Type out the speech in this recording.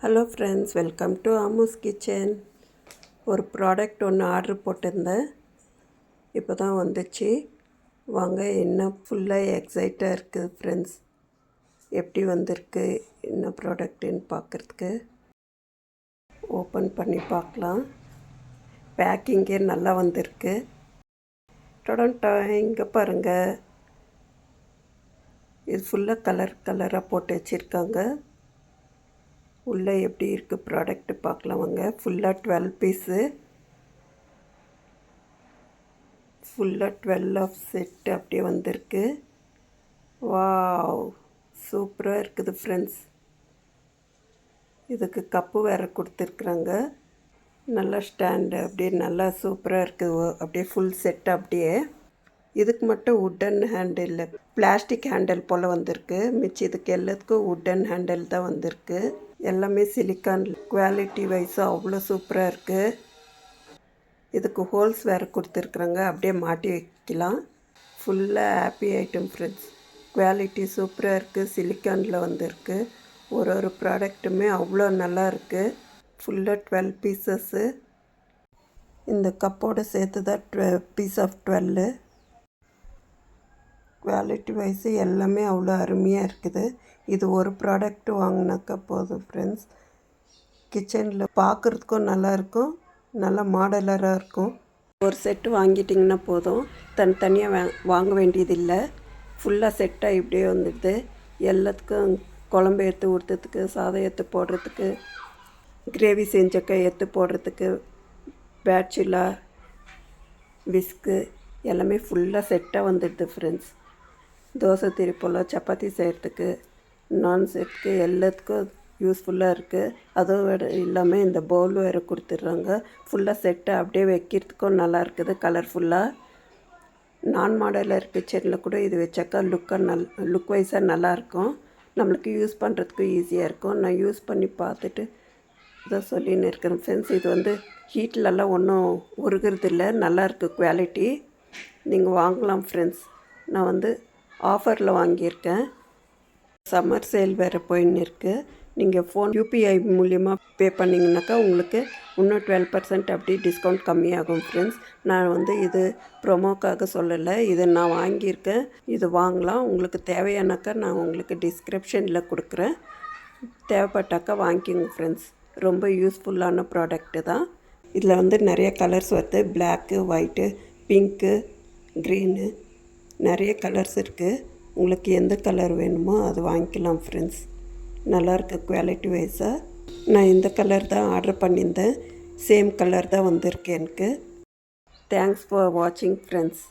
Hello friends, welcome to Ammu's kitchen. ஒரு product ஒன்று order போட்டிருந்தேன், இப்போ தான் வந்துச்சு. வாங்க, என்ன ஃபுல்லாக எக்ஸைட்டாக இருக்குது ஃப்ரெண்ட்ஸ். எப்படி வந்திருக்கு, என்ன ப்ராடக்ட்டுன்னு பார்க்குறதுக்கு ஓப்பன் பண்ணி பார்க்கலாம். பேக்கிங்கே நல்லா வந்திருக்கு. டொடன்டா, இங்கே பாருங்கள், இது ஃபுல்லாக கலராக போட்டு வச்சுருக்காங்க. உள்ளே எப்படி இருக்குது ப்ராடக்ட்டு பார்க்கலாம் வாங்க. ஃபுல்லாக 12 பீஸு, ஃபுல்லாக 12 செட்டு அப்படியே வந்திருக்கு. வாவ், சூப்பராக இருக்குது ஃப்ரெண்ட்ஸ். இதுக்கு கப்பு வேறு கொடுத்துருக்குறாங்க. நல்லா ஸ்டாண்டு அப்படியே நல்லா சூப்பராக இருக்குது. அப்படியே ஃபுல் செட்டு அப்படியே. இதுக்கு மட்டும் வுட்டன் ஹேண்டில், பிளாஸ்டிக் ஹேண்டில் போல் வந்திருக்கு. மிச்சம் இதுக்கு எல்லாத்துக்கும் வுட்டன் ஹேண்டில் தான் வந்திருக்கு. எல்லாமே சிலிக்கான். குவாலிட்டி வைஸாக அவ்வளோ சூப்பராக இருக்குது. இதுக்கு ஹோல்ஸ் வேறு கொடுத்துருக்குறாங்க, அப்படியே மாட்டி வைக்கலாம். ஃபுல்லாக ஹாப்பி ஐட்டம் ஃப்ரெண்ட்ஸ். குவாலிட்டி சூப்பராக இருக்குது. சிலிக்கானில் வந்திருக்கு. ஒரு ப்ராடக்ட்டுமே அவ்வளோ நல்லா இருக்குது. ஃபுல்லாக 12 பீசஸ்ஸு. இந்த கப்போடு சேர்த்து தான் பீஸ் ஆஃப் 12. குவாலிட்டி வைஸு எல்லாமே அவ்வளோ அருமையாக இருக்குது. இது ஒரு ப்ராடக்ட்டு வாங்கினாக்கா போதும் ஃப்ரெண்ட்ஸ். கிச்சனில் பார்க்குறதுக்கும் நல்லாயிருக்கும், நல்லா மாடலராக இருக்கும். ஒரு செட்டு வாங்கிட்டிங்கன்னா போதும், தனித்தனியாக வாங்க வேண்டியதில்லை. ஃபுல்லாக செட்டாக இப்படியே வந்துடுது. எல்லாத்துக்கும் குழம்பு எடுத்து ஊற்றுறதுக்கு, சாதம் எடுத்து போடுறதுக்கு, கிரேவி செஞ்சக்கா எடுத்து போடுறதுக்கு, பேட்சுலா, விஸ்கு எல்லாமே ஃபுல்லாக செட்டாக வந்துடுது ஃப்ரெண்ட்ஸ். தோசை திருப்பலாம், சப்பாத்தி செய்கிறதுக்கு, நான் செய்கிறதுக்கு எல்லாத்துக்கும் யூஸ்ஃபுல்லாக இருக்குது. அதுவும் இல்லாமல் இந்த பவுல் வேறு கொடுத்துட்றாங்க. ஃபுல்லாக செட்டை அப்படியே வைக்கிறதுக்கும் நல்லா இருக்குது. கலர்ஃபுல்லாக நான் மாடலர் கிச்சனில் கூட இது வச்சாக்கா லுக் வைஸாக நல்லாயிருக்கும். நம்மளுக்கு யூஸ் பண்ணுறதுக்கும் ஈஸியாக இருக்கும். நான் யூஸ் பண்ணி பார்த்துட்டு இதை சொல்லின்னு இருக்கிறேன் ஃப்ரெண்ட்ஸ். இது வந்து ஹீட்லலாம் ஒன்றும் உருகிறதில்ல, நல்லாயிருக்கு குவாலிட்டி. நீங்கள் வாங்கலாம் ஃப்ரெண்ட்ஸ். நான் வந்து ஆஃபரில் வாங்கியிருக்கேன். சம்மர் சேல் வேறு போயின்னு இருக்குது. நீங்கள் ஃபோன் யூபிஐ மூலிமா பே பண்ணிங்கனாக்கா உங்களுக்கு இன்னும் 12% அப்படி டிஸ்கவுண்ட் கம்மியாகும் ஃப்ரெண்ட்ஸ். நான் வந்து இது ப்ரொமோக்காக சொல்லலை, இதை நான் வாங்கியிருக்கேன். இது வாங்கலாம். உங்களுக்கு தேவையானாக்கா நான் உங்களுக்கு டிஸ்கிரிப்ஷனில் கொடுக்குறேன். தேவைப்பட்டாக்கா வாங்கிக்கோங்க ஃப்ரெண்ட்ஸ். ரொம்ப யூஸ்ஃபுல்லான ப்ராடக்ட்டு தான். இதில் வந்து நிறைய கலர்ஸ் வருது. பிளாக்கு, ஒயிட்டு, பிங்க்கு, க்ரீனு, நிறைய கலர்ஸ் இருக்குது. உங்களுக்கு எந்த கலர் வேணுமோ அது வாங்கிக்கலாம் ஃப்ரெண்ட்ஸ். நல்லாயிருக்கு குவாலிட்டி வைஸாக. நான் இந்த கலர் தான் ஆர்டர் பண்ணியிருந்தேன். சேம் கலர் தான் வந்திருக்கு எனக்கு. தேங்க்ஸ் ஃபார் வாட்சிங் ஃப்ரெண்ட்ஸ்.